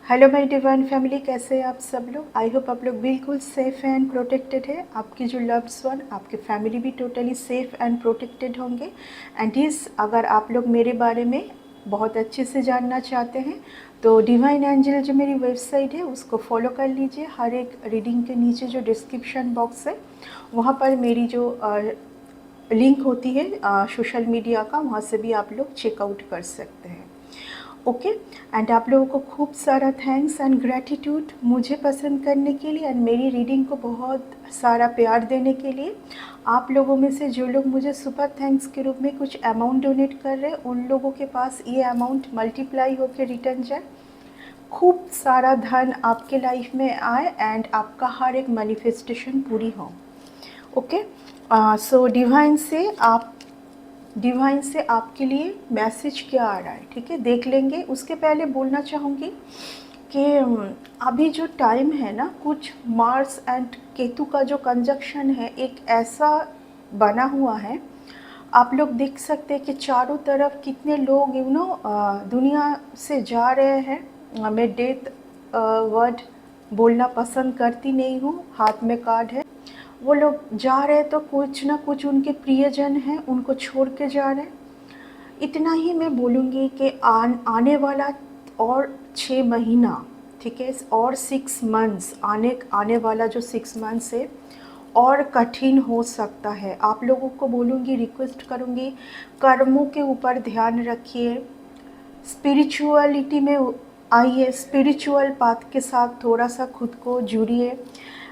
Hello my divine family, कैसे हैं आप सब लोग। आई होप आप लोग बिल्कुल सेफ़ एंड प्रोटेक्टेड है। आपकी जो लव्ड वन, आपके फैमिली भी टोटली सेफ़ एंड प्रोटेक्टेड होंगे। एंड अगर आप लोग मेरे बारे में बहुत अच्छे से जानना चाहते हैं तो डिवाइन एंजल जो मेरी वेबसाइट है उसको फॉलो कर लीजिए। हर एक रीडिंग के नीचे जो डिस्क्रिप्शन बॉक्स है वहाँ पर मेरी जो लिंक होती है सोशल मीडिया का, वहाँ से भी आप लोग चेकआउट कर सकते हैं। ओके। एंड आप लोगों को खूब सारा थैंक्स एंड ग्रैटिट्यूड मुझे पसंद करने के लिए एंड मेरी रीडिंग को बहुत सारा प्यार देने के लिए। आप लोगों में से जो लोग मुझे सुपर थैंक्स के रूप में कुछ अमाउंट डोनेट कर रहे हैं उन लोगों के पास ये अमाउंट मल्टीप्लाई होकर रिटर्न जाए, खूब सारा धन आपके लाइफ में आए एंड आपका हर एक मैनिफेस्टेशन पूरी हो। ओके। सो डिवाइन से आपके लिए मैसेज क्या आ रहा है, ठीक है, देख लेंगे। उसके पहले बोलना चाहूँगी कि अभी जो टाइम है ना, कुछ मार्स एंड केतु का जो कंजक्शन है एक ऐसा बना हुआ है। आप लोग देख सकते हैं कि चारों तरफ कितने लोग दुनिया से जा रहे हैं। मैं डेथ वर्ड बोलना पसंद करती नहीं हूँ, हाथ में कार्ड है। वो लोग जा रहे हैं तो कुछ ना कुछ उनके प्रियजन हैं उनको छोड़ के जा रहे हैं। इतना ही मैं बोलूँगी कि आने वाला और 6 महीना, ठीक है, और 6 मंथ्स, आने वाला जो 6 मंथ्स है और कठिन हो सकता है। आप लोगों को बोलूँगी, रिक्वेस्ट करूँगी, कर्मों के ऊपर ध्यान रखिए, स्पिरिचुअलिटी में आइए, स्पिरिचुअल पाथ के साथ थोड़ा सा खुद को जुड़िए।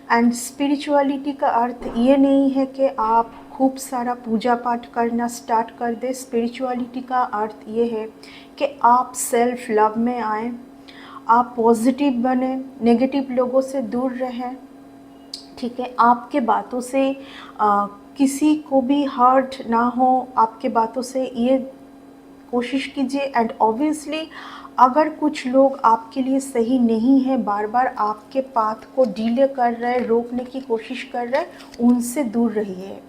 एंड स्पिरिचुअलिटी का अर्थ ये नहीं है कि आप खूब सारा पूजा पाठ करना स्टार्ट कर दें। स्पिरिचुअलिटी का अर्थ ये है कि आप सेल्फ लव में आएँ, आप पॉजिटिव बने, नेगेटिव लोगों से दूर रहें, ठीक है। आपके बातों से किसी को भी हर्ट ना हो, आपके बातों से ये कोशिश कीजिए। एंड ऑब्वियसली अगर कुछ लोग आपके लिए सही नहीं है, बार बार आपके पाथ को डिले कर रहे हैं, रोकने की कोशिश कर रहे हैं, उनसे दूर रहिए।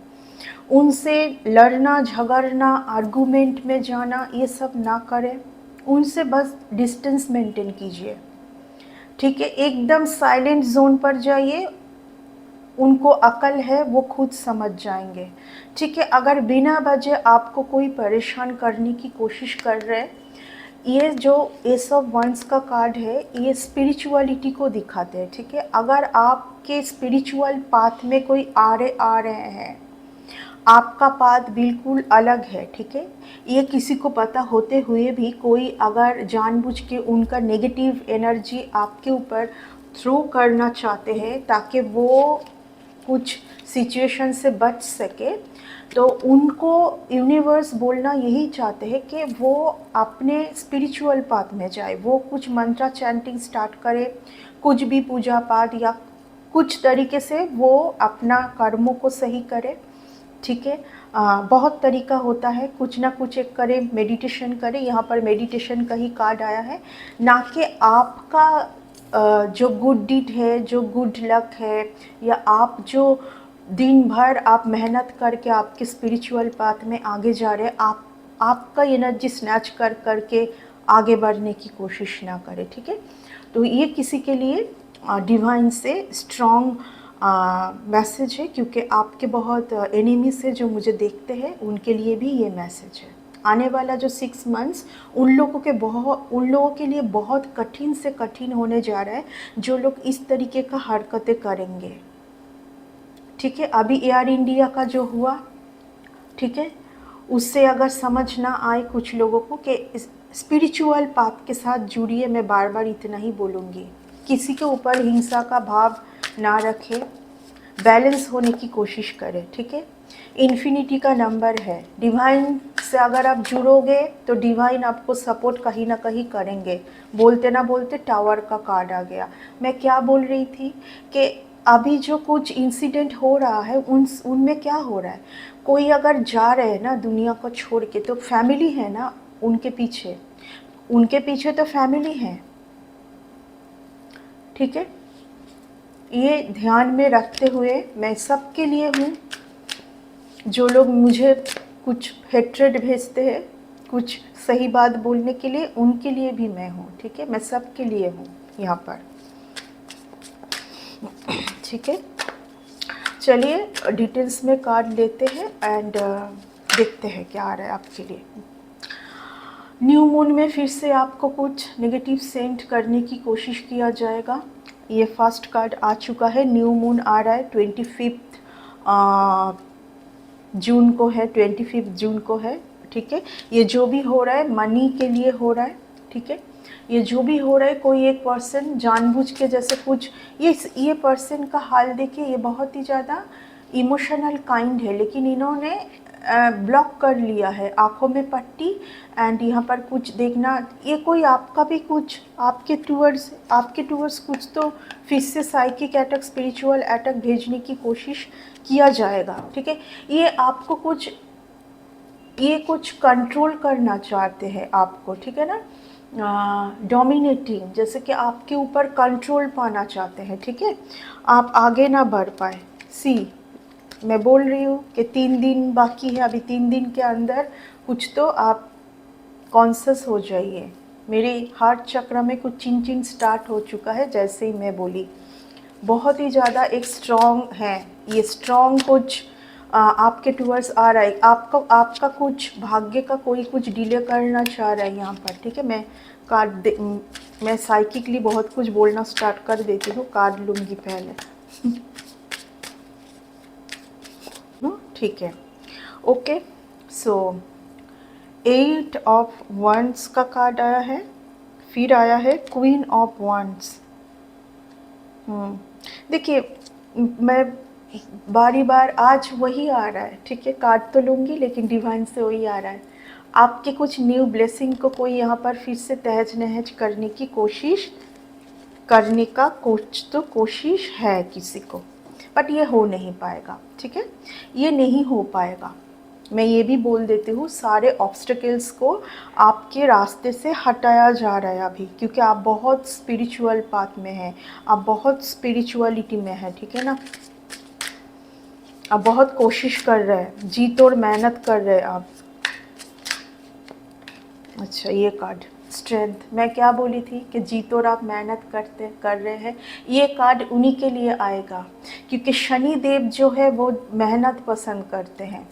उनसे लड़ना झगड़ना, आर्गूमेंट में जाना, ये सब ना करें। उनसे बस डिस्टेंस मेंटेन कीजिए, ठीक है। एकदम साइलेंट जोन पर जाइए, उनको अकल है, वो खुद समझ जाएंगे, ठीक है। अगर बिना वजह आपको कोई परेशान करने की कोशिश कर रहे हैं, ये जो एस ऑफ वंस का कार्ड है ये स्पिरिचुअलिटी को दिखाते हैं, ठीक है। अगर आपके स्पिरिचुअल पाथ में कोई आ रहे हैं, आपका पाथ बिल्कुल अलग है, ठीक है। ये किसी को पता होते हुए भी कोई अगर जानबूझ के उनका नेगेटिव एनर्जी आपके ऊपर थ्रो करना चाहते हैं ताकि वो कुछ सिचुएशन से बच सके, तो उनको यूनिवर्स बोलना यही चाहते हैं कि वो अपने स्पिरिचुअल पाथ में जाए, वो कुछ मंत्रा चैंटिंग स्टार्ट करे, कुछ भी पूजा पाठ या कुछ तरीके से वो अपना कर्मों को सही करे, ठीक है। बहुत तरीका होता है, कुछ ना कुछ एक करें, मेडिटेशन करें। यहाँ पर मेडिटेशन का ही कार्ड आया है, ना कि आपका जो गुड डीड है, जो गुड लक है, या आप जो दिन भर आप मेहनत करके आपके स्पिरिचुअल पाथ में आगे जा रहे हैं, आपका एनर्जी स्नैच करके आगे बढ़ने की कोशिश ना करें, ठीक है। तो ये किसी के लिए डिवाइन से स्ट्रॉन्ग मैसेज है, क्योंकि आपके बहुत एनिमीज है जो मुझे देखते हैं, उनके लिए भी ये मैसेज है। आने वाला जो 6 मंथ्स उन लोगों के लिए बहुत कठिन से कठिन होने जा रहा है जो लोग इस तरीके का हरकतें करेंगे, ठीक है। अभी एयर इंडिया का जो हुआ, ठीक है, उससे अगर समझ ना आए कुछ लोगों को कि स्पिरिचुअल पाथ के साथ जुड़िए, मैं बार बार इतना ही बोलूँगी, किसी के ऊपर हिंसा का भाव ना रखें, बैलेंस होने की कोशिश करें, ठीक है। इन्फिनिटी का नंबर है, डिवाइन से अगर आप जुड़ोगे तो डिवाइन आपको सपोर्ट कहीं ना कहीं करेंगे। बोलते ना बोलते टावर का कार्ड आ गया। मैं क्या बोल रही थी कि अभी जो कुछ इंसिडेंट हो रहा है उनमें क्या हो रहा है, कोई अगर जा रहे हैं ना दुनिया को छोड़ के, तो फैमिली है ना उनके पीछे तो फैमिली है, ठीक है। ये ध्यान में रखते हुए मैं सबके लिए हूँ, जो लोग मुझे कुछ हेट्रेड भेजते हैं कुछ सही बात बोलने के लिए, उनके लिए भी मैं हूँ, ठीक है। मैं सबके लिए हूँ, यहाँ पर, ठीक है। चलिए डिटेल्स में कार्ड लेते हैं एंड देखते हैं क्या आ रहा है आपके लिए। न्यू मून में फिर से आपको कुछ नेगेटिव सेंड करने की कोशिश किया जाएगा। ये फर्स्ट कार्ड आ चुका है, न्यू मून आ रहा है 25 जून को है, 25 जून को है, ठीक है। ये जो भी हो रहा है मनी के लिए हो रहा है, ठीक है। ये जो भी हो रहा है, कोई एक पर्सन जानबूझ के जैसे कुछ, ये पर्सन का हाल देखिए, ये बहुत ही ज़्यादा इमोशनल काइंड है, लेकिन इन्होंने ब्लॉक कर लिया है, आँखों में पट्टी एंड यहाँ पर कुछ देखना, ये कोई आपका भी कुछ आपके टूवर्ड्स कुछ तो फिर से साइकिक अटैक, स्पिरिचुअल अटैक भेजने की कोशिश किया जाएगा, ठीक है। ये कुछ कंट्रोल करना चाहते हैं आपको, ठीक है ना, डोमिनेटिंग, जैसे कि आपके ऊपर कंट्रोल पाना चाहते हैं, ठीक है, आप आगे ना बढ़ पाए। मैं बोल रही हूँ कि 3 दिन बाकी है, अभी 3 दिन के अंदर कुछ तो आप कॉन्शियस हो जाइए। मेरे हार्ट चक्र में कुछ चिंग स्टार्ट हो चुका है, जैसे ही मैं बोली, बहुत ही ज़्यादा एक स्ट्रॉन्ग है, ये स्ट्रॉन्ग कुछ आपके टूवर्ड्स आ रहा है, आपका कुछ भाग्य का कोई कुछ डिले करना चाह रहा है यहाँ पर, ठीक है। मैं साइकिकली बहुत कुछ बोलना स्टार्ट कर देती हूँ, कार्ड लूँगी पहले। ठीक है, ओके। सो 8 ऑफ वंस का कार्ड आया है, फिर आया है क्वीन ऑफ वंस। देखिए, मैं बारी बार आज वही आ रहा है, ठीक है, कार्ड तो लूँगी लेकिन डिवाइन से वही आ रहा है। आपके कुछ न्यू ब्लेसिंग को कोई यहाँ पर फिर से तहज नहज करने की कोशिश करने का कुछ तो कोशिश है किसी को, बट ये हो नहीं पाएगा, ठीक है, ये नहीं हो पाएगा। मैं ये भी बोल देती हूँ, सारे ऑब्स्टेकल्स को आपके रास्ते से हटाया जा रहा है अभी, क्योंकि आप बहुत स्पिरिचुअल पाथ में हैं, आप बहुत स्पिरिचुअलिटी में हैं, ठीक है ना, आप बहुत कोशिश कर रहे हैं, जी तोड़ मेहनत कर रहे हैं आप। अच्छा, ये कार्ड स्ट्रेंथ, मैं क्या बोली थी कि जी तोड़ आप मेहनत कर रहे हैं, ये कार्ड उन्हीं के लिए आएगा, क्योंकि शनि देव जो है वो मेहनत पसंद करते हैं।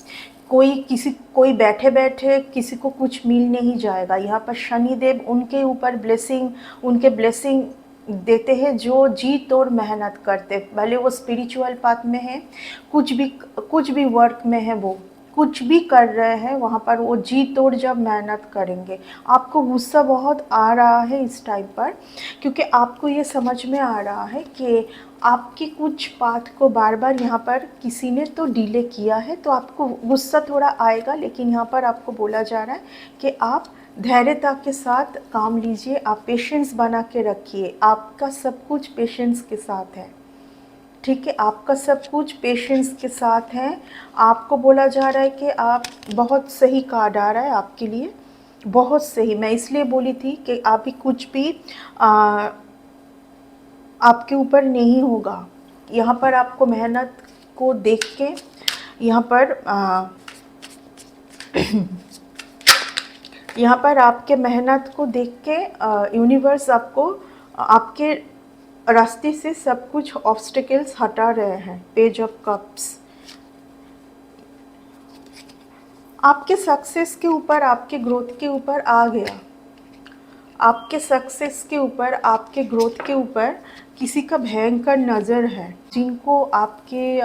कोई बैठे बैठे किसी को कुछ मिल नहीं जाएगा, यहाँ पर शनि देव उनके ऊपर उनके ब्लेसिंग देते हैं जो जी तोड़ मेहनत करते, भले वो स्पिरिचुअल पाथ में है, कुछ भी वर्क में है, वो कुछ भी कर रहे हैं, वहाँ पर वो जी तोड़ जब मेहनत करेंगे। आपको गुस्सा बहुत आ रहा है इस टाइम पर, क्योंकि आपको ये समझ में आ रहा है कि आपकी कुछ पाथ को बार बार यहाँ पर किसी ने तो डिले किया है, तो आपको गुस्सा थोड़ा आएगा, लेकिन यहाँ पर आपको बोला जा रहा है कि आप धैर्यता के साथ काम लीजिए, आप पेशेंस बना के रखिए, आपका सब कुछ पेशेंस के साथ है, ठीक है, आपका सब कुछ पेशेंस के साथ है। आपको बोला जा रहा है कि आप बहुत सही कार्ड आ रहा है आपके लिए, बहुत सही। मैं इसलिए बोली थी कि अभी कुछ भी आपके ऊपर नहीं होगा, यहाँ पर आपको मेहनत को देख के, यहाँ पर आपके मेहनत को देख के यूनिवर्स आपको आपके रास्ते से सब कुछ ऑब्स्टिकल्स हटा रहे हैं। पेज ऑफ कप्स आपके सक्सेस के ऊपर, आपके ग्रोथ के ऊपर आ गया, आपके सक्सेस के ऊपर, आपके ग्रोथ के ऊपर किसी का भयंकर नज़र है, जिनको आपके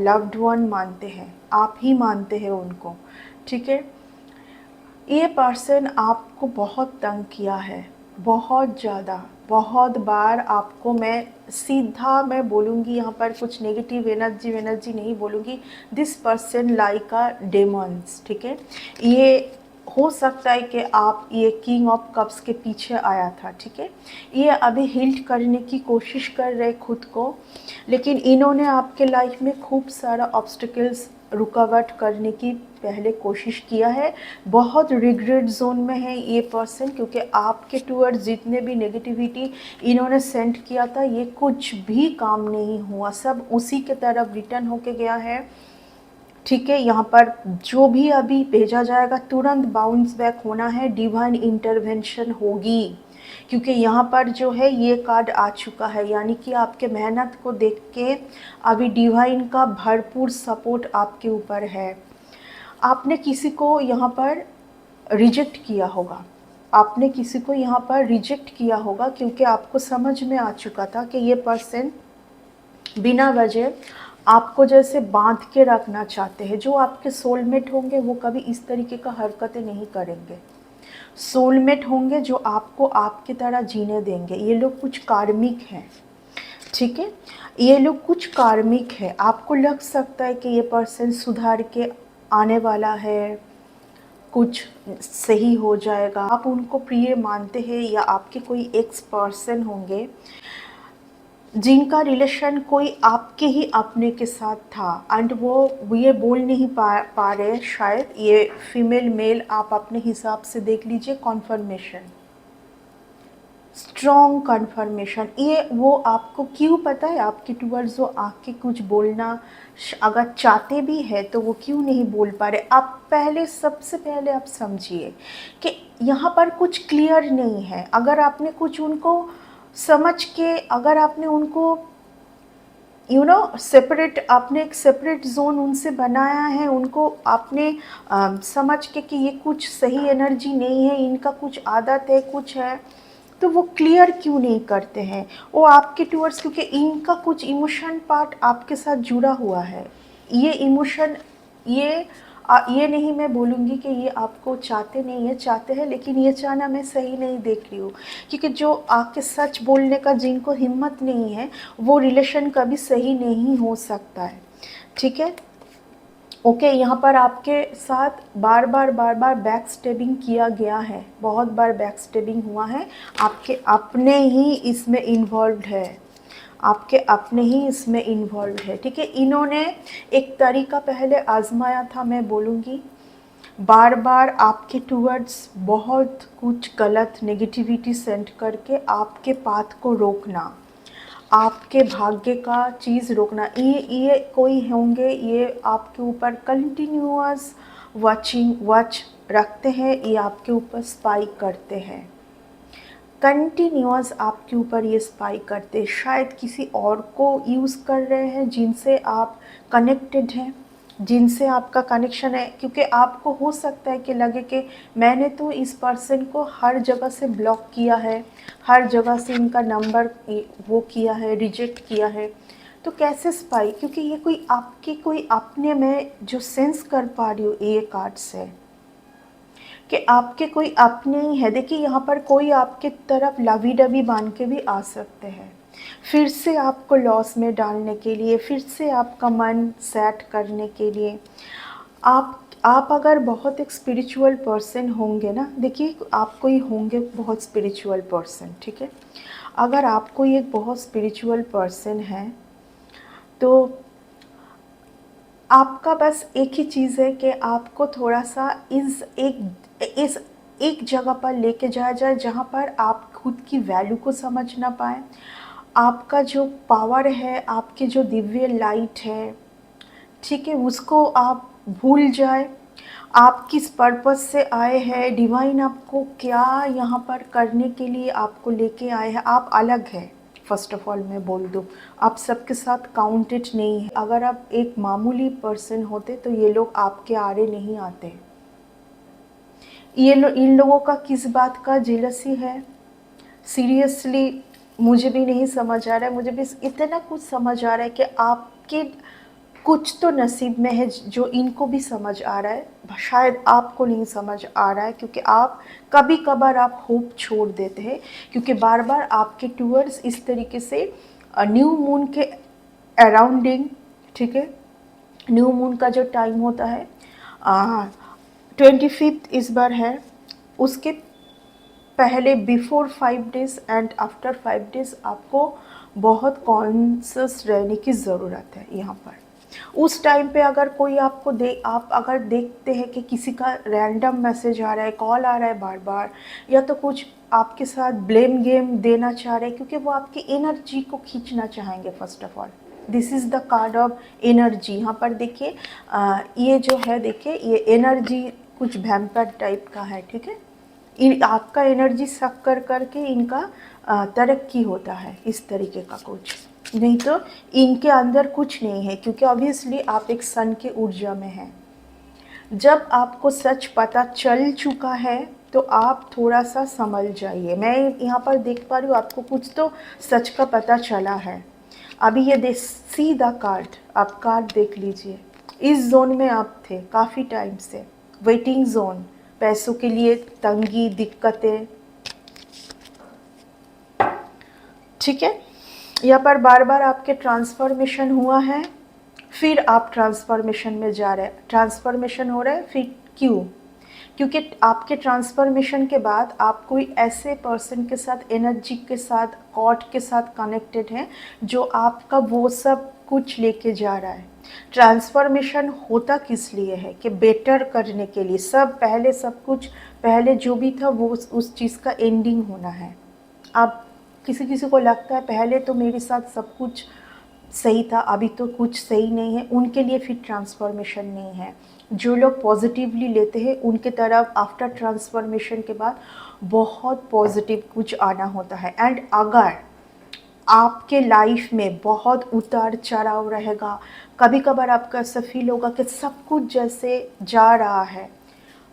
लव्ड वन मानते हैं, आप ही मानते हैं उनको, ठीक है। ये पर्सन आपको बहुत तंग किया है, बहुत ज़्यादा, बहुत बार आपको, मैं बोलूँगी यहाँ पर कुछ नेगेटिव एनर्जी नहीं बोलूँगी, this person like a Demons, ठीक है। ये हो सकता है कि आप ये किंग ऑफ कप्स के पीछे आया था, ठीक है, ये अभी हिल्ट करने की कोशिश कर रहे खुद को, लेकिन इन्होंने आपके लाइफ में खूब सारा ऑब्स्टिकल्स रुकावट करने की पहले कोशिश किया है, बहुत रिग्रेट जोन में है ये पर्सन, क्योंकि आपके टूवर्ड्स जितने भी नेगेटिविटी इन्होंने सेंड किया था, ये कुछ भी काम नहीं हुआ, सब उसी के तरफ रिटर्न होके गया है, ठीक है। यहाँ पर जो भी अभी भेजा जाएगा तुरंत बाउंस बैक होना है, डिवाइन इंटरवेंशन होगी, क्योंकि यहाँ पर जो है ये कार्ड आ चुका है, यानी कि आपके मेहनत को देख के अभी डिवाइन का भरपूर सपोर्ट आपके ऊपर है। आपने किसी को यहाँ पर रिजेक्ट किया होगा, आपने किसी को यहाँ पर रिजेक्ट किया होगा, क्योंकि आपको समझ में आ चुका था कि ये पर्सन बिना वजह आपको जैसे बांध के रखना चाहते हैं। जो आपके सोलमेट होंगे वो कभी इस तरीके का हरकतें नहीं करेंगे। सोलमेट होंगे जो आपको आपकी तरह जीने देंगे। ये लोग कुछ कार्मिक हैं, ठीक है, ये लोग कुछ कार्मिक है। आपको लग सकता है कि ये पर्सन सुधार के आने वाला है, कुछ सही हो जाएगा, आप उनको प्रिय मानते हैं, या आपके कोई एक्स पर्सन होंगे जिनका रिलेशन कोई आपके ही अपने के साथ था एंड वो ये बोल नहीं पा रहे शायद। ये फीमेल मेल आप अपने हिसाब से देख लीजिए। कॉन्फर्मेशन, स्ट्रॉन्ग कन्फर्मेशन, ये वो आपको क्यों पता है, आपके टूवर्ड्स वो आके कुछ बोलना अगर चाहते भी है तो वो क्यों नहीं बोल पा रहे। आप पहले, सबसे पहले आप समझिए कि यहाँ पर कुछ क्लियर नहीं है। अगर आपने कुछ उनको समझ के, अगर आपने उनको सेपरेट, आपने एक सेपरेट जोन उनसे बनाया है, उनको आपने समझ के कि ये कुछ सही एनर्जी नहीं है, इनका कुछ आदत है, कुछ है, तो वो क्लियर क्यों नहीं करते हैं वो आपके टूवर्ड्स, क्योंकि इनका कुछ इमोशन पार्ट आपके साथ जुड़ा हुआ है। ये इमोशन, ये नहीं मैं बोलूँगी कि ये आपको चाहते नहीं है, चाहते हैं, लेकिन ये चाहना मैं सही नहीं देख रही हूँ, क्योंकि जो आके सच बोलने का जिनको हिम्मत नहीं है वो रिलेशन कभी सही नहीं हो सकता है, ठीक है। ओके, यहाँ पर आपके साथ बार बार बैक स्टेबिंग किया गया है, बहुत बार बैक स्टेबिंग हुआ है, आपके अपने ही इसमें इन्वॉल्व है, आपके अपने ही इसमें इन्वॉल्व है, ठीक है। इन्होंने एक तरीका पहले आजमाया था, मैं बोलूँगी बार बार आपके टूवर्ड्स बहुत कुछ गलत नेगेटिविटी सेंड करके आपके पाथ को रोकना, आपके भाग्य का चीज़ रोकना। ये कोई होंगे, ये आपके ऊपर कंटिन्यूअस वॉच रखते हैं, ये आपके ऊपर स्पाई करते हैं, कंटिन्यूअस आपके ऊपर ये स्पाई करते हैं। शायद किसी और को यूज़ कर रहे हैं जिनसे आप कनेक्टेड हैं, जिनसे आपका कनेक्शन है, क्योंकि आपको हो सकता है कि लगे कि मैंने तो इस पर्सन को हर जगह से ब्लॉक किया है, हर जगह से इनका नंबर वो किया है, रिजेक्ट किया है, तो कैसे स्पाई, क्योंकि ये कोई अपने में जो सेंस कर पा रही हूँ ये कार्ड से कि आपके कोई अपने ही है। देखिए यहाँ पर कोई आपके तरफ लवी डबी बांध के भी आ सकते हैं, फिर से आपको लॉस में डालने के लिए, फिर से आपका मन सेट करने के लिए। आप अगर बहुत एक स्पिरिचुअल पर्सन होंगे ना, देखिए आप कोई होंगे बहुत स्पिरिचुअल पर्सन, ठीक है, अगर आप कोई एक बहुत स्पिरिचुअल पर्सन है तो आपका बस एक ही चीज़ है कि आपको थोड़ा सा इस एक जगह पर लेके जाया जाए जहाँ पर आप खुद की वैल्यू को समझ ना पाएँ, आपका जो पावर है, आपकी जो दिव्य लाइट है, ठीक है, उसको आप भूल जाए। आप किस पर्पस से आए हैं, डिवाइन आपको क्या यहाँ पर करने के लिए आपको लेके आए हैं। आप अलग हैं, फर्स्ट ऑफ ऑल मैं बोल दूँ, आप सबके साथ काउंटेड नहीं है। अगर आप एक मामूली पर्सन होते तो ये लोग आपके आरे नहीं आते। इन लोगों का किस बात का जेलसी है, सीरियसली मुझे भी नहीं समझ आ रहा है। मुझे भी इतना कुछ समझ आ रहा है कि आपके कुछ तो नसीब में है जो इनको भी समझ आ रहा है, शायद आपको नहीं समझ आ रहा है, क्योंकि आप कभी कभार आप होप छोड़ देते हैं, क्योंकि बार बार आपके टूवर्ड्स इस तरीके से न्यू मून के अराउंडिंग, ठीक है, न्यू मून का जो टाइम होता है 25 इस बार है, उसके पहले before 5 days and after 5 days आपको बहुत कॉन्शियस रहने की ज़रूरत है। यहाँ पर उस टाइम पे अगर कोई आपको आप अगर देखते हैं कि किसी का रैंडम मैसेज आ रहा है, कॉल आ रहा है बार बार, या तो कुछ आपके साथ ब्लेम गेम देना चाह रहे हैं, क्योंकि वो आपकी एनर्जी को खींचना चाहेंगे। First of all this is the card of energy. यहाँ पर देखिए ये जो है, देखिए ये एनर्जी कुछ वैम्पायर टाइप का है, ठीक है, आपका एनर्जी सक कर करके इनका तरक्की होता है, इस तरीके का कुछ। नहीं तो इनके अंदर कुछ नहीं है, क्योंकि ऑब्वियसली आप एक सन के ऊर्जा में हैं। जब आपको सच पता चल चुका है तो आप थोड़ा सा संभल जाइए। मैं यहाँ पर देख पा रही हूँ आपको कुछ तो सच का पता चला है। अभी ये दे सीधा कार्ड, आप कार्ड देख लीजिए। इस जोन में आप थे काफ़ी टाइम से, वेटिंग जोन, पैसों के लिए तंगी, दिक्कतें, ठीक है। यहाँ पर बार बार आपके ट्रांसफॉर्मेशन हुआ है, फिर आप ट्रांसफॉर्मेशन में जा रहे हैं, ट्रांसफॉर्मेशन हो रहा है, फिर क्यों? क्योंकि आपके ट्रांसफॉर्मेशन के बाद आप कोई ऐसे पर्सन के साथ, एनर्जी के साथ, कॉर्ड के साथ कनेक्टेड हैं जो आपका वो सब कुछ लेके जा रहा है। ट्रांसफॉर्मेशन होता किस लिए है? कि बेटर करने के लिए। सब कुछ पहले जो भी था वो उस चीज़ का एंडिंग होना है। अब किसी किसी को लगता है पहले तो मेरे साथ सब कुछ सही था, अभी तो कुछ सही नहीं है, उनके लिए फिर ट्रांसफॉर्मेशन नहीं है। जो लोग पॉजिटिवली लेते हैं उनके तरफ आफ्टर ट्रांसफॉर्मेशन के बाद बहुत पॉजिटिव कुछ आना होता है। एंड अगर आपके लाइफ में बहुत उतार चढ़ाव रहेगा, कभी कभार आपका ऐसा फील होगा कि सब कुछ जैसे जा रहा है,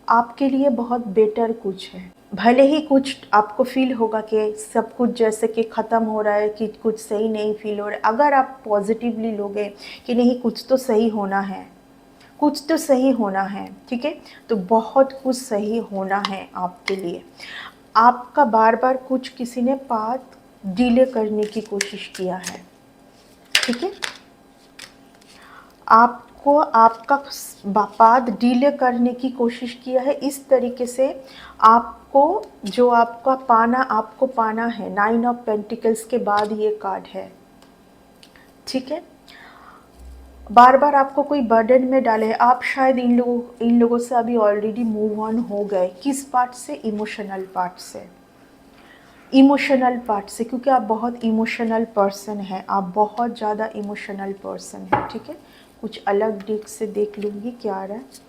आपके लिए बहुत बेटर कुछ है। भले ही कुछ आपको फील होगा कि सब कुछ जैसे कि ख़त्म हो रहा है, कि कुछ सही नहीं फील हो रहा है, अगर आप पॉजिटिवली लोगे कि नहीं कुछ तो सही होना है, कुछ तो सही होना है, ठीक है, तो बहुत कुछ सही होना है आपके लिए। आपका बार बार कुछ किसी ने पाथ डिले करने की कोशिश किया है, ठीक है, आपको आपका पाथ डिले करने की कोशिश किया है। इस तरीके से आपको जो आपको पाना है, 9 ऑफ पेंटिकल्स के बाद ये कार्ड है, ठीक है। बार बार आपको कोई बर्डन में डाले है, आप शायद इन लोगों से अभी ऑलरेडी मूव ऑन हो गए। किस पार्ट से? इमोशनल पार्ट से। इमोशनल पार्ट से, क्योंकि आप बहुत इमोशनल पर्सन हैं, आप बहुत ज़्यादा इमोशनल पर्सन हैं, ठीक है। कुछ अलग डेक से देख लूँगी क्या आ रहा है।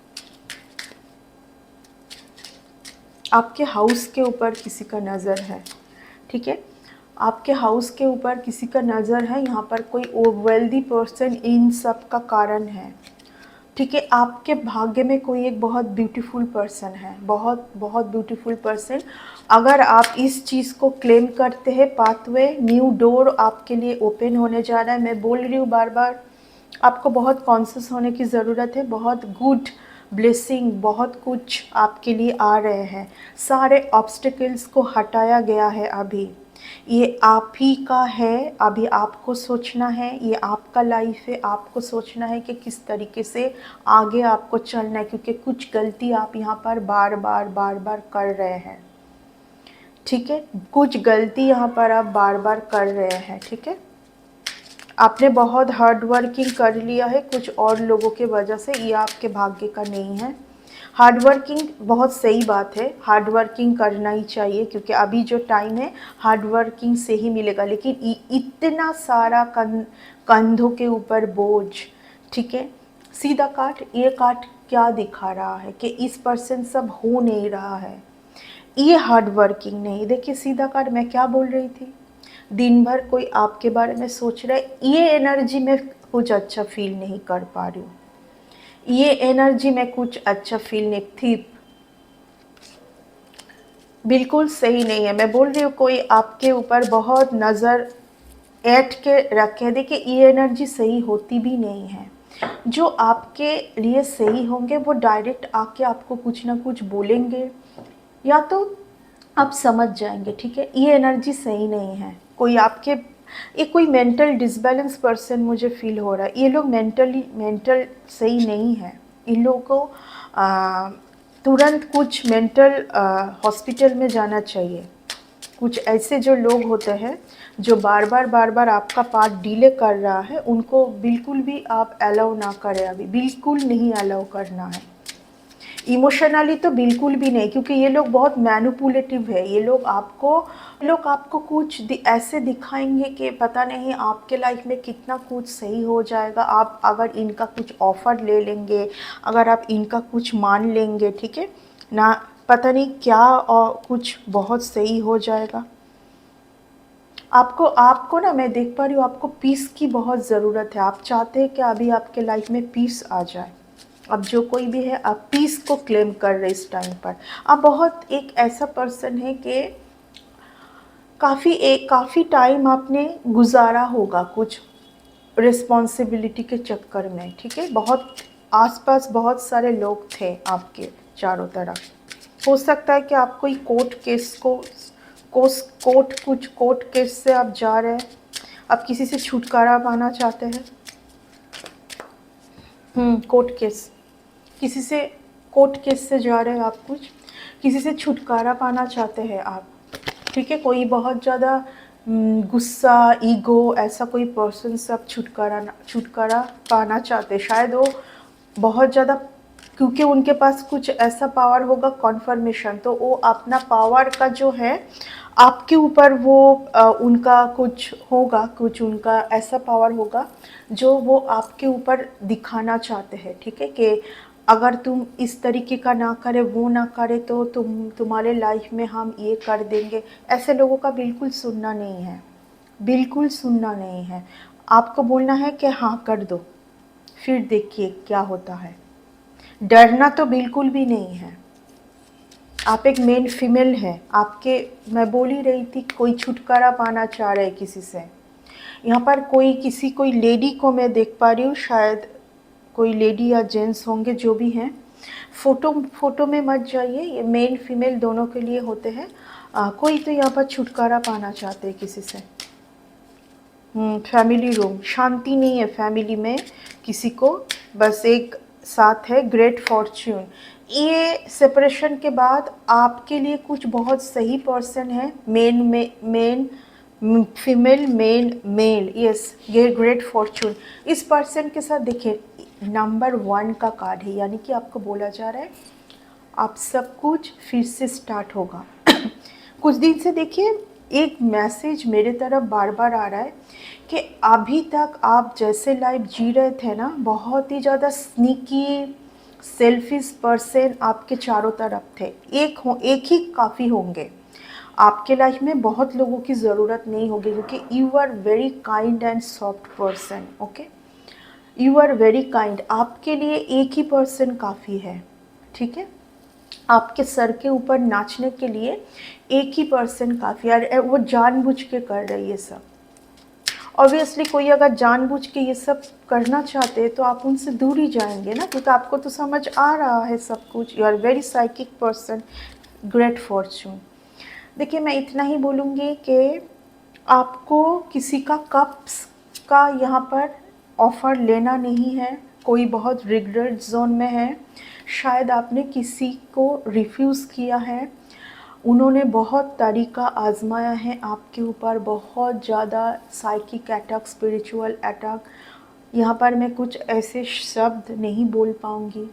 आपके हाउस के ऊपर किसी का नज़र है, ठीक है, आपके हाउस के ऊपर किसी का नज़र है। यहाँ पर कोई वेल्दी पर्सन इन सब का कारण है, ठीक है। आपके भाग्य में कोई एक बहुत ब्यूटीफुल पर्सन है, बहुत बहुत ब्यूटीफुल पर्सन। अगर आप इस चीज़ को क्लेम करते हैं, पाथवे, न्यू डोर आपके लिए ओपन होने जा रहा है। मैं बोल रही हूँ बार बार, आपको बहुत कॉन्शियस होने की ज़रूरत है। बहुत गुड ब्लेसिंग, बहुत कुछ आपके लिए आ रहे हैं। सारे ऑब्स्टिकल्स को हटाया गया है अभी। ये आप ही का है, अभी आपको सोचना है, ये आपका लाइफ है, आपको सोचना है कि किस तरीके से आगे आपको चलना है, क्योंकि कुछ गलती आप यहाँ पर बार बार कर रहे हैं, ठीक है। कुछ गलती यहाँ पर आप बार बार कर रहे हैं, ठीक है। आपने बहुत हार्ड वर्किंग कर लिया है कुछ और लोगों के वजह से, ये आपके भाग्य का नहीं है। हार्ड वर्किंग बहुत सही बात है, हार्ड वर्किंग करना ही चाहिए, क्योंकि अभी जो टाइम है हार्ड वर्किंग से ही मिलेगा। लेकिन इतना सारा कंधों के ऊपर बोझ, ठीक है। सीधा काट, ये काट क्या दिखा रहा है कि इस पर्सन सब हो नहीं रहा है, ये हार्ड वर्किंग नहीं। देखिए सीधा काट, मैं क्या बोल रही थी, दिन भर कोई आपके बारे में सोच रहा है, ये एनर्जी में कुछ अच्छा फील नहीं कर पा रही हूँ, ये एनर्जी में कुछ अच्छा फील नहीं थी, बिल्कुल सही नहीं है। मैं बोल रही हूँ कोई आपके ऊपर बहुत नज़र ऐंठ के रखे। देखिए ये एनर्जी सही होती भी नहीं है। जो आपके लिए सही होंगे वो डायरेक्ट आके आपको कुछ ना कुछ बोलेंगे, या तो आप समझ जाएंगे, ठीक है। ये एनर्जी सही नहीं है। कोई आपके, ये कोई मेंटल डिसबैलेंस पर्सन मुझे फील हो रहा है। ये लोग मेंटल सही नहीं है। इन लोगों को तुरंत कुछ मेंटल हॉस्पिटल में जाना चाहिए। कुछ ऐसे जो लोग होते हैं जो बार बार आपका पार्ट डिले कर रहा है, उनको बिल्कुल भी आप अलाउ ना करें, अभी बिल्कुल नहीं अलाउ करना है। इमोशनली तो बिल्कुल भी नहीं, क्योंकि ये लोग बहुत मैनिपुलेटिव है। ये लोग आपको कुछ ऐसे दिखाएंगे कि पता नहीं आपके लाइफ में कितना कुछ सही हो जाएगा। आप अगर इनका कुछ ऑफ़र ले लेंगे, अगर आप इनका कुछ मान लेंगे, ठीक है ना, पता नहीं क्या, और कुछ बहुत सही हो जाएगा। आपको आपको ना, मैं देख पा रही हूँ आपको पीस की बहुत ज़रूरत है। आप चाहते हैं कि अभी आपके लाइफ में पीस आ जाए। अब जो कोई भी है, आप पीस को क्लेम कर रहे इस टाइम पर। आप बहुत एक ऐसा पर्सन है कि काफ़ी टाइम आपने गुजारा होगा कुछ रिस्पॉन्सिबिलिटी के चक्कर में, ठीक है। बहुत आसपास बहुत सारे लोग थे आपके चारों तरफ। हो सकता है कि आप कोई कोर्ट केस से आप जा रहे हैं। आप किसी से छुटकारा पाना चाहते हैं। कोर्ट केस, किसी से कोर्ट केस से जा रहे हैं आप, कुछ किसी से छुटकारा पाना चाहते हैं आप, ठीक है। कोई बहुत ज़्यादा गुस्सा, ईगो, ऐसा कोई पर्सन से आप छुटकारा पाना चाहते हैं। शायद वो बहुत ज़्यादा, क्योंकि उनके पास कुछ ऐसा पावर होगा कॉन्फर्मेशन, तो वो अपना पावर का जो है आपके ऊपर वो उनका कुछ होगा, कुछ उनका ऐसा पावर होगा जो वो आपके ऊपर दिखाना चाहते हैं, ठीक है। कि अगर तुम इस तरीके का ना करे, वो ना करे, तो तुम्हारे लाइफ में हम ये कर देंगे। ऐसे लोगों का बिल्कुल सुनना नहीं है, बिल्कुल सुनना नहीं है। आपको बोलना है कि हाँ कर दो, फिर देखिए क्या होता है। डरना तो बिल्कुल भी नहीं है। आप एक मेन फीमेल हैं, आपके, मैं बोल ही रही थी, कोई छुटकारा पाना चाह रहे किसी से। यहाँ पर कोई लेडी को मैं देख पा रही हूँ, शायद कोई लेडी या जेंट्स होंगे, जो भी हैं। फोटो में मत जाइए, ये मेल फीमेल दोनों के लिए होते हैं। कोई तो यहाँ पर छुटकारा पाना चाहते हैं किसी से। फैमिली रूम, शांति नहीं है फैमिली में किसी को, बस एक साथ है ग्रेट फॉर्च्यून। ये सेपरेशन के बाद आपके लिए कुछ बहुत सही पर्सन है, मेन फीमेल मेल, यस, ये ग्रेट फॉर्च्यून। इस पर्सन के साथ देखिए नंबर 1 का कार्ड है, यानी कि आपको बोला जा रहा है आप सब कुछ फिर से स्टार्ट होगा। कुछ दिन से देखिए एक मैसेज मेरे तरफ बार बार आ रहा है कि अभी तक आप जैसे लाइफ जी रहे थे ना, बहुत ही ज़्यादा स्नीकी सेल्फिश पर्सन आपके चारों तरफ थे। एक ही काफ़ी होंगे आपके लाइफ में, बहुत लोगों की ज़रूरत नहीं होगी, क्योंकि you are very kind and soft person, okay. You are very kind, आपके लिए एक ही पर्सन काफ़ी है, ठीक है। आपके सर के ऊपर नाचने के लिए एक ही पर्सन काफ़ी है, वो जानबूझ के कर रही है सब। ऑब्वियसली कोई अगर जानबूझ के ये सब करना चाहते हैं तो आप उनसे दूर ही जाएंगे ना, क्योंकि आपको तो समझ आ रहा है सब कुछ। You are very psychic person, great fortune. देखिए मैं इतना ही बोलूँगी कि आपको किसी का कप्स का यहाँ पर ऑफ़र लेना नहीं है। कोई बहुत रिग्रेट जोन में है, शायद आपने किसी को रिफ्यूज़ किया है, उन्होंने बहुत तरीका आजमाया है आपके ऊपर, बहुत ज़्यादा साइकिक अटैक, स्पिरिचुअल अटैक। यहाँ पर मैं कुछ ऐसे शब्द नहीं बोल पाऊँगी,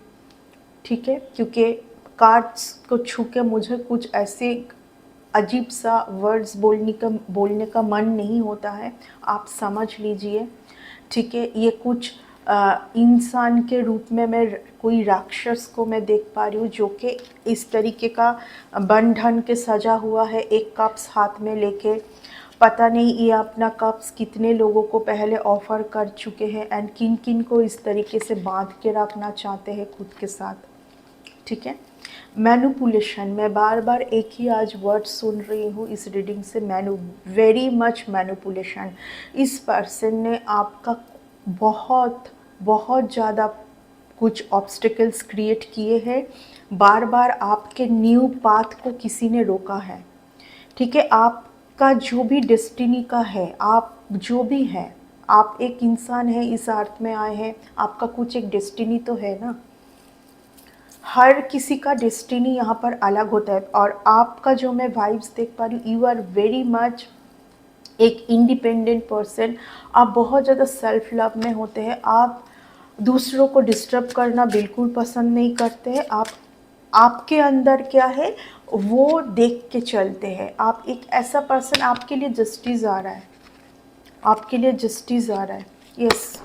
ठीक है, क्योंकि कार्ड्स को छू के मुझे कुछ ऐसे अजीब सा वर्ड्स बोलने का मन नहीं होता है, आप समझ लीजिए, ठीक है। ये कुछ इंसान के रूप में मैं कोई राक्षस को मैं देख पा रही हूँ, जो कि इस तरीके का बन ढन के सजा हुआ है, एक कप्स हाथ में लेके। पता नहीं ये अपना कप्स कितने लोगों को पहले ऑफ़र कर चुके हैं, एंड किन किन को इस तरीके से बांध के रखना चाहते हैं खुद के साथ, ठीक है। मैनिपुलेशन, मैं बार बार एक ही आज वर्ड सुन रही हूँ इस रीडिंग से, वेरी मच मैनिपुलेशन। इस पर्सन ने आपका बहुत ज़्यादा कुछ ऑब्स्टिकल्स क्रिएट किए हैं, बार बार आपके न्यू पाथ को किसी ने रोका है, ठीक है। आपका जो भी डेस्टिनी का है, आप जो भी हैं, आप एक इंसान है, इस अर्थ में आए हैं, आपका कुछ एक डेस्टिनी तो है ना। हर किसी का डेस्टिनी यहाँ पर अलग होता है, और आपका जो मैं वाइब्स देख पा रही हूँ, यू आर वेरी मच एक इंडिपेंडेंट पर्सन। आप बहुत ज़्यादा सेल्फ लव में होते हैं, आप दूसरों को डिस्टर्ब करना बिल्कुल पसंद नहीं करते हैं। आप, आपके अंदर क्या है वो देख के चलते हैं। आप एक ऐसा पर्सन, आपके लिए जस्टिस आ रहा है, आपके लिए जस्टिस आ रहा है, यस।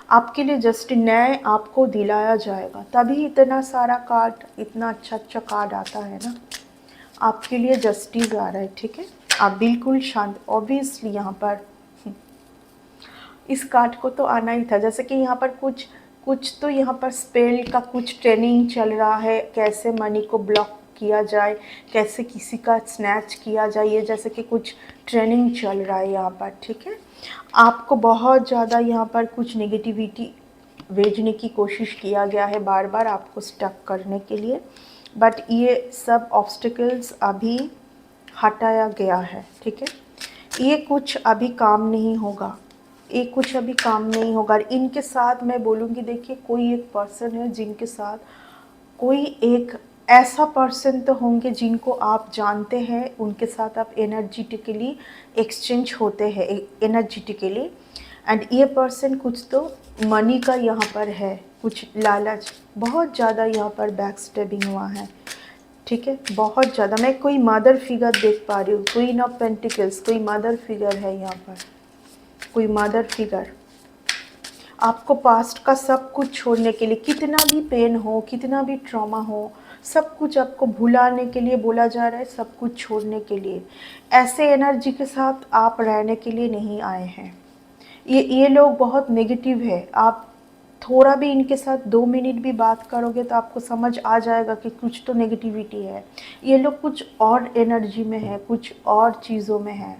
आपके लिए जस्ट न्याय आपको दिलाया जाएगा, तभी इतना सारा कार्ड, इतना अच्छा अच्छा कार्ड आता है ना। आपके लिए जस्टिस आ रहा है, ठीक है। आप बिल्कुल शांत, ऑब्वियसली यहाँ पर इस कार्ड को तो आना ही था। जैसे कि यहाँ पर कुछ कुछ तो यहाँ पर स्पेल का कुछ ट्रेनिंग चल रहा है, कैसे मनी को ब्लॉक किया जाए, कैसे किसी का स्नैच किया जाए, ये जैसे कि कुछ ट्रेनिंग चल रहा है यहाँ पर, ठीक है। आपको बहुत ज़्यादा यहाँ पर कुछ नेगेटिविटी भेजने की कोशिश किया गया है, बार बार आपको स्टक करने के लिए, बट ये सब ऑब्स्टिकल्स अभी हटाया गया है, ठीक है। ये कुछ अभी काम नहीं होगा, ये कुछ अभी काम नहीं होगा। इनके साथ मैं बोलूँगी, देखिए कोई एक पर्सन है जिनके साथ, कोई एक ऐसा पर्सन तो होंगे जिनको आप जानते हैं, उनके साथ आप एनर्जेटिकली एक्सचेंज होते हैं एनर्जेटिकली, एंड ये पर्सन कुछ तो मनी का यहाँ पर है, कुछ लालच, बहुत ज़्यादा यहाँ पर बैक स्टेबिंग हुआ है, ठीक है, बहुत ज़्यादा। मैं कोई मदर फिगर देख पा रही हूँ, क्वीन ऑफ पेंटिकल्स, कोई मदर फिगर है यहाँ पर, कोई मदर फिगर आपको पास्ट का सब कुछ छोड़ने के लिए, कितना भी पेन हो, कितना भी ट्रॉमा हो, सब कुछ आपको भुलाने के लिए बोला जा रहा है, सब कुछ छोड़ने के लिए। ऐसे एनर्जी के साथ आप रहने के लिए नहीं आए हैं। ये लोग बहुत नेगेटिव है। आप थोड़ा भी इनके साथ 2 मिनट भी बात करोगे तो आपको समझ आ जाएगा कि कुछ तो नेगेटिविटी है। ये लोग कुछ और एनर्जी में है, कुछ और चीज़ों में है,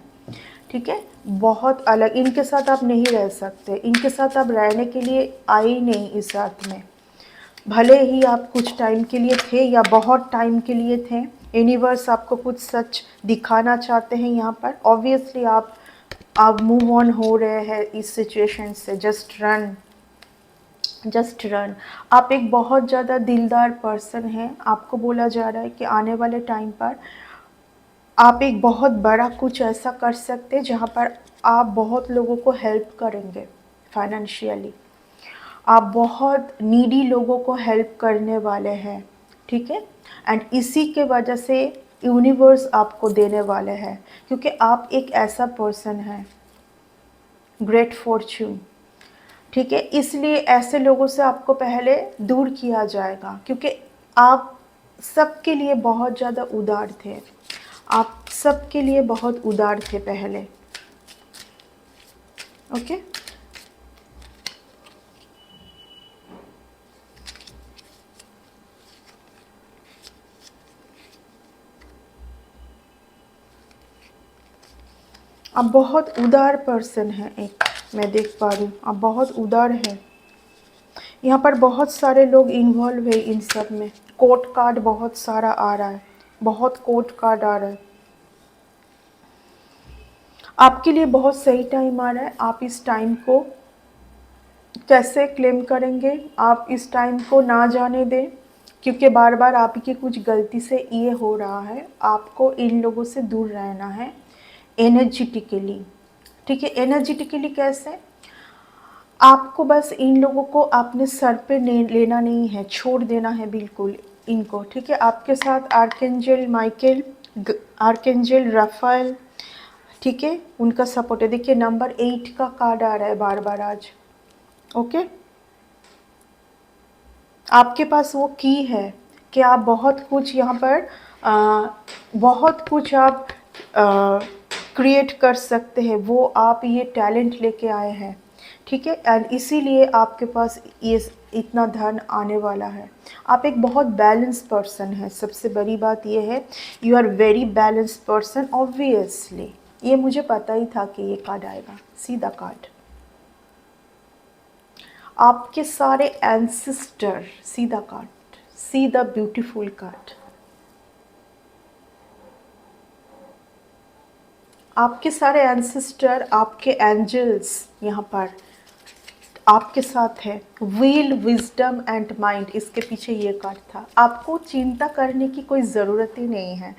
ठीक है, बहुत अलग। इनके साथ आप नहीं रह सकते, इनके साथ आप रहने के लिए आए ही नहीं इस अर्थ में। भले ही आप कुछ टाइम के लिए थे या बहुत टाइम के लिए थे, यूनिवर्स आपको कुछ सच दिखाना चाहते हैं यहाँ पर। ऑब्वियसली आप मूव ऑन हो रहे हैं इस सिचुएशन से। Just run, just run. आप एक बहुत ज़्यादा दिलदार पर्सन हैं। आपको बोला जा रहा है कि आने वाले टाइम पर आप एक बहुत बड़ा कुछ ऐसा कर सकते हैं जहाँ पर आप बहुत लोगों को हेल्प करेंगे फाइनेंशियली। आप बहुत नीडी लोगों को हेल्प करने वाले हैं, ठीक है। एंड इसी के वजह से यूनिवर्स आपको देने वाले हैं, क्योंकि आप एक ऐसा पर्सन है, ग्रेट फॉर्च्यून, ठीक है। इसलिए ऐसे लोगों से आपको पहले दूर किया जाएगा, क्योंकि आप सबके लिए बहुत ज़्यादा उदार थे, आप सबके लिए बहुत उदार थे पहले, ओके। आप बहुत उदार पर्सन हैं, एक मैं देख पा रही हूँ, आप बहुत उदार हैं। यहाँ पर बहुत सारे लोग इन्वॉल्व है इन सब में। कोर्ट कार्ड बहुत सारा आ रहा है, बहुत कोर्ट कार्ड आ रहा है। आपके लिए बहुत सही टाइम आ रहा है। आप इस टाइम को कैसे क्लेम करेंगे, आप इस टाइम को ना जाने दें, क्योंकि बार बार आपकी कुछ गलती से ये हो रहा है। आपको इन लोगों से दूर रहना है एनर्जेटिकली, ठीक है। एनर्जेटिकली कैसे? आपको बस इन लोगों को अपने सर पे लेना नहीं है, छोड़ देना है बिल्कुल इनको, ठीक है। आपके साथ आर्कएंजल माइकल, आर्कएंजल राफेल, ठीक है, उनका सपोर्ट है। देखिए नंबर 8 का कार्ड आ रहा है बार बार आज, ओके। आपके पास वो की है कि आप बहुत कुछ यहाँ पर बहुत कुछ आप क्रिएट कर सकते हैं, वो आप ये टैलेंट लेके आए हैं, ठीक है। एंड इसीलिए आपके पास ये इतना धन आने वाला है। आप एक बहुत बैलेंस पर्सन है, सबसे बड़ी बात ये है, you are very balance person. Obviously ये मुझे पता ही था कि ये कार्ड आएगा, सीधा कार्ड। आपके सारे एंसेस्टर, सीधा कार्ड, सीधा ब्यूटीफुल कार्ड। आपके सारे एंसेस्टर, आपके एंजल्स यहाँ पर आपके साथ है। व्हील, विजडम एंड माइंड, इसके पीछे ये कार्ड था। आपको चिंता करने की कोई ज़रूरत ही नहीं है।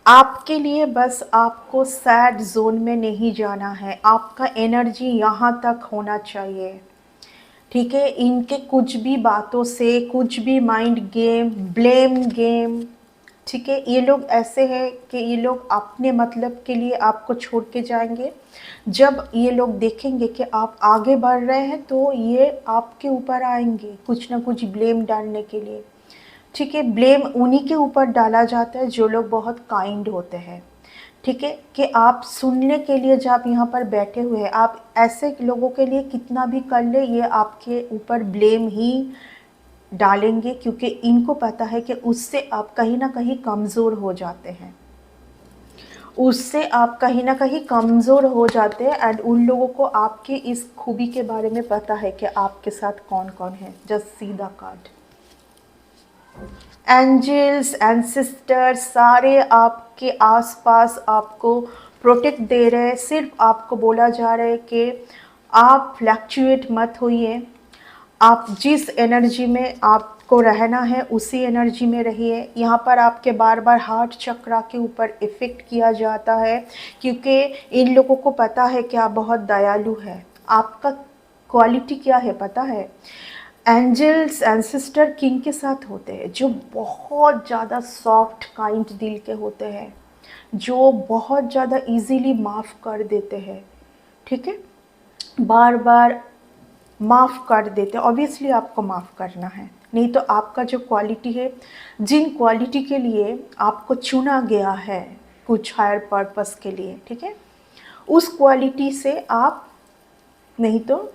आपके लिए बस आपको सैड जोन में नहीं जाना है, आपका एनर्जी यहाँ तक होना चाहिए, ठीक है। इनके कुछ भी बातों से, कुछ भी माइंड गेम, ब्लेम गेम, ठीक है। ये लोग ऐसे हैं कि ये लोग अपने मतलब के लिए आपको छोड़ के जाएंगे। जब ये लोग देखेंगे कि आप आगे बढ़ रहे हैं तो ये आपके ऊपर आएंगे कुछ ना कुछ ब्लेम डालने के लिए। ठीक है, ब्लेम उन्हीं के ऊपर डाला जाता है जो लोग बहुत काइंड होते हैं। ठीक है, कि आप सुनने के लिए जब यहाँ पर बैठे हुए हैं, आप ऐसे लोगों के लिए कितना भी कर ले ये आपके ऊपर ब्लेम ही डालेंगे, क्योंकि इनको पता है कि उससे आप कहीं ना कहीं कमज़ोर हो जाते हैं, उससे आप कहीं ना कहीं कमज़ोर हो जाते हैं। एंड उन लोगों को आपकी इस खूबी के बारे में पता है कि आपके साथ कौन कौन है। Just see the card. Angels and sisters सारे आपके आसपास आपको प्रोटेक्ट दे रहे हैं। सिर्फ आपको बोला जा रहा है कि आप फ्लैक्चुएट मत होइए, आप जिस एनर्जी में आपको रहना है उसी एनर्जी में रहिए। यहाँ पर आपके बार बार हार्ट चक्रा के ऊपर इफ़ेक्ट किया जाता है, क्योंकि इन लोगों को पता है कि आप बहुत दयालु हैं। आपका क्वालिटी क्या है पता है? एंजल्स एंसेस्टर किंग के साथ होते हैं जो बहुत ज़्यादा सॉफ्ट काइंड दिल के होते हैं, जो बहुत ज़्यादा इजीली माफ़ कर देते हैं। ठीक है, बार बार माफ़ कर देते हैं। ऑब्वियसली आपको माफ़ करना है, नहीं तो आपका जो क्वालिटी है, जिन क्वालिटी के लिए आपको चुना गया है कुछ हायर पर्पस के लिए, ठीक है, उस क्वालिटी से आप, नहीं तो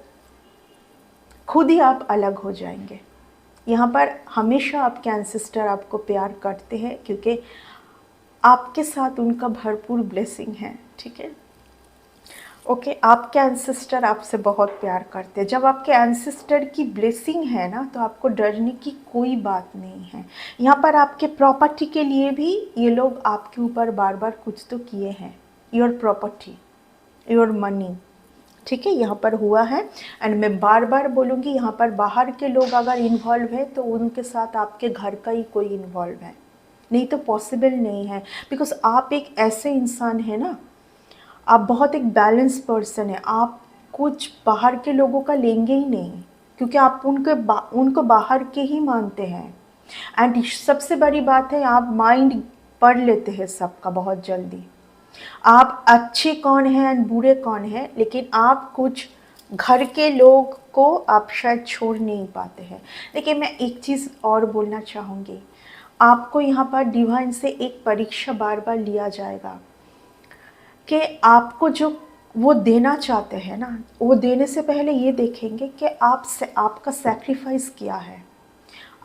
खुद ही आप अलग हो जाएंगे। यहाँ पर हमेशा आपके एंसेस्टर आपको प्यार करते हैं, क्योंकि आपके साथ उनका भरपूर ब्लेसिंग है। ठीक है, ओके, आपके एंसेस्टर आपसे बहुत प्यार करते हैं। जब आपके एंसेस्टर की ब्लेसिंग है ना, तो आपको डरने की कोई बात नहीं है। यहाँ पर आपके प्रॉपर्टी के लिए भी ये लोग आपके ऊपर बार बार कुछ तो किए हैं। योर प्रॉपर्टी, योर मनी, ठीक है, यहाँ पर हुआ है। एंड मैं बार बार बोलूँगी, यहाँ पर बाहर के लोग अगर इन्वॉल्व है तो उनके साथ आपके घर का ही कोई इन्वॉल्व है, नहीं तो पॉसिबल नहीं है। बिकॉज आप एक ऐसे इंसान हैं ना, आप बहुत एक बैलेंस पर्सन है। आप कुछ बाहर के लोगों का लेंगे ही नहीं, क्योंकि आप उनको बाहर के ही मानते हैं। एंड सबसे बड़ी बात है, आप माइंड पढ़ लेते हैं सबका बहुत जल्दी। आप अच्छे कौन हैं एंड बुरे कौन हैं, लेकिन आप कुछ घर के लोग को आप शायद छोड़ नहीं पाते हैं। लेकिन मैं एक चीज़ और बोलना चाहूँगी, आपको यहाँ पर डिवाइन से एक परीक्षा बार बार लिया जाएगा कि आपको जो वो देना चाहते हैं ना, वो देने से पहले ये देखेंगे कि आपका सैक्रिफाइस क्या है।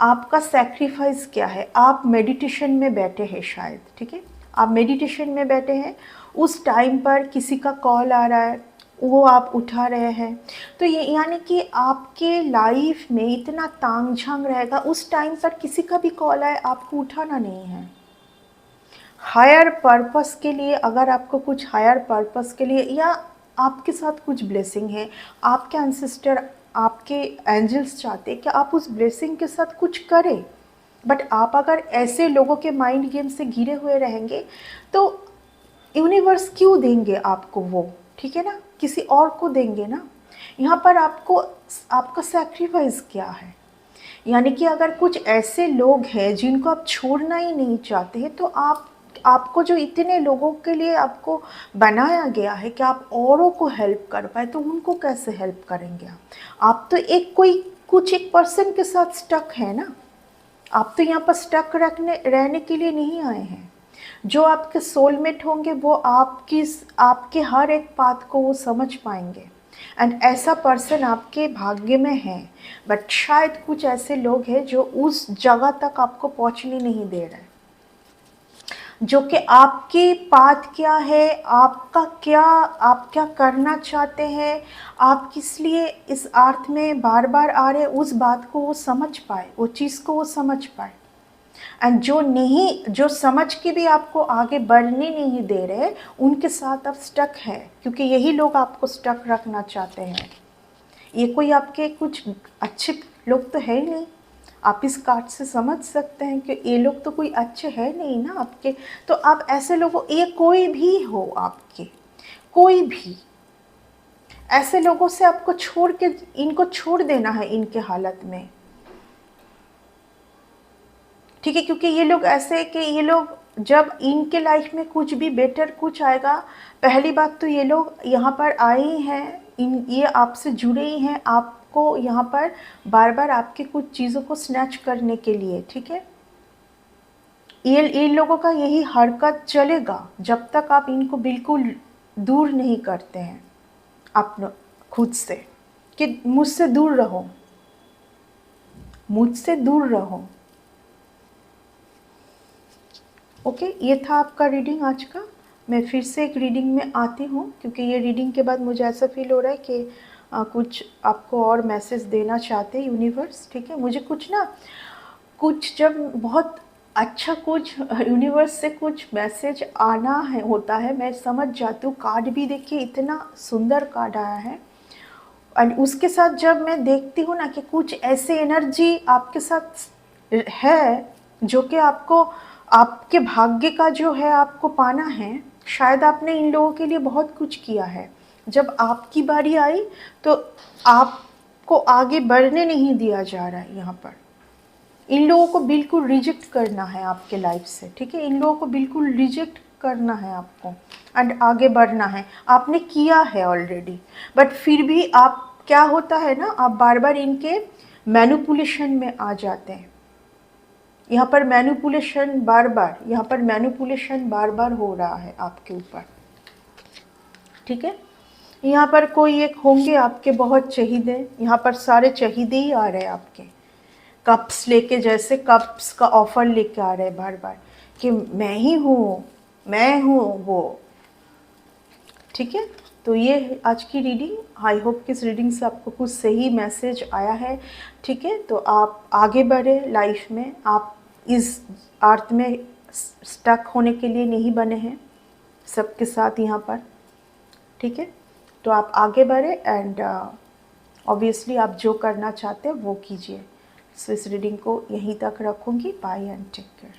आपका सैक्रिफाइस क्या है? आप मेडिटेशन में बैठे हैं शायद, ठीक है, आप मेडिटेशन में बैठे हैं, उस टाइम पर किसी का कॉल आ रहा है, वो आप उठा रहे हैं, तो ये यानी कि आपके लाइफ में इतना तांग झांग रहेगा, उस टाइम पर किसी का भी कॉल आए आपको उठाना नहीं है। हायर पर्पस के लिए, अगर आपको कुछ हायर पर्पस के लिए या आपके साथ कुछ ब्लेसिंग है, आपके एंसेस्टर, आपके एंजल्स चाहते हैं कि आप उस ब्लेसिंग के साथ कुछ करें। बट आप अगर ऐसे लोगों के माइंड गेम से घिरे हुए रहेंगे तो यूनिवर्स क्यों देंगे आपको वो, ठीक है ना, किसी और को देंगे ना। यहाँ पर आपको आपका सैक्रिफाइस क्या है? यानी कि अगर कुछ ऐसे लोग हैं जिनको आप छोड़ना ही नहीं चाहते हैं, तो आपको जो इतने लोगों के लिए आपको बनाया गया है कि आप औरों को हेल्प कर पाए, तो उनको कैसे हेल्प करेंगे आप तो एक कोई कुछ एक पर्सन के साथ स्टक है ना। आप तो यहाँ पर स्टक रहने के लिए नहीं आए हैं। जो आपके सोलमेट होंगे वो आपके हर एक बात को वो समझ पाएंगे। एंड ऐसा पर्सन आपके भाग्य में है, बट शायद कुछ ऐसे लोग हैं जो उस जगह तक आपको पहुंचने नहीं दे रहे, जो कि आपके पाथ क्या है, आप क्या करना चाहते हैं, आप किस लिए इस अर्थ में बार बार आ रहे हैं, उस बात को वो समझ पाए, वो चीज़ को वो समझ पाए। एंड जो समझ के भी आपको आगे बढ़ने नहीं दे रहे, उनके साथ आप स्टक है, क्योंकि यही लोग आपको स्टक रखना चाहते हैं। ये कोई आपके कुछ अच्छे लोग तो है ही नहीं। आप इस कार्ड से समझ सकते हैं कि ये लोग तो कोई अच्छे है नहीं ना आपके। तो आप ऐसे लोगों, ये कोई भी हो आपके, कोई भी ऐसे लोगों से आपको छोड़ के, इनको छोड़ देना है इनके हालत में। ठीक है, क्योंकि ये लोग ऐसे हैं कि ये लोग जब इनके लाइफ में कुछ भी बेटर कुछ आएगा, पहली बात तो ये लोग यहाँ पर आए ही हैं, ये आपसे जुड़े ही हैं, आपको यहाँ पर बार बार आपके कुछ चीज़ों को स्नैच करने के लिए। ठीक है, ये इन लोगों का यही हरकत चलेगा जब तक आप इनको बिल्कुल दूर नहीं करते हैं अपने खुद से, कि मुझसे दूर रहो, मुझसे दूर रहो। ओके, ये था आपका रीडिंग आज का। मैं फिर से एक रीडिंग में आती हूँ, क्योंकि ये रीडिंग के बाद मुझे ऐसा फील हो रहा है कि कुछ आपको और मैसेज देना चाहते हैं यूनिवर्स। ठीक है, मुझे कुछ जब बहुत अच्छा कुछ यूनिवर्स से कुछ मैसेज आना है होता है, मैं समझ जाती हूँ। कार्ड भी देखिए, इतना सुंदर कार्ड आया है, और उसके साथ जब मैं देखती हूँ ना कि कुछ ऐसे एनर्जी आपके साथ है जो कि आपको आपके भाग्य का जो है आपको पाना है। शायद आपने इन लोगों के लिए बहुत कुछ किया है, जब आपकी बारी आई तो आपको आगे बढ़ने नहीं दिया जा रहा है। यहाँ पर इन लोगों को बिल्कुल रिजेक्ट करना है आपके लाइफ से। ठीक है, इन लोगों को बिल्कुल रिजेक्ट करना है आपको, एंड आगे बढ़ना है। आपने किया है ऑलरेडी, बट फिर भी आप, क्या होता है ना, आप बार बार इनके मैनिपुलेशन में आ जाते हैं। यहाँ पर मैनिपुलेशन बार बार, यहाँ पर मैनिपुलेशन बार बार हो रहा है आपके ऊपर। ठीक है, यहाँ पर कोई एक होंगे आपके बहुत चहीदे, यहाँ पर सारे चहीदे ही आ रहे हैं आपके, कप्स लेके, जैसे कप्स का ऑफर लेके आ रहे हैं बार बार कि मैं ही हूँ, मैं हूँ वो। ठीक है, तो ये आज की रीडिंग। आई होप कि इस रीडिंग से आपको कुछ सही मैसेज आया है। ठीक है, तो आप आगे बढ़े लाइफ में, आप इस अर्थ में स्टक होने के लिए नहीं बने हैं सबके साथ यहाँ पर। ठीक है, तो आप आगे बढ़े, एंड ऑब्वियसली आप जो करना चाहते हैं वो कीजिए। सो इस रीडिंग को यहीं तक रखूँगी। Bye and take care.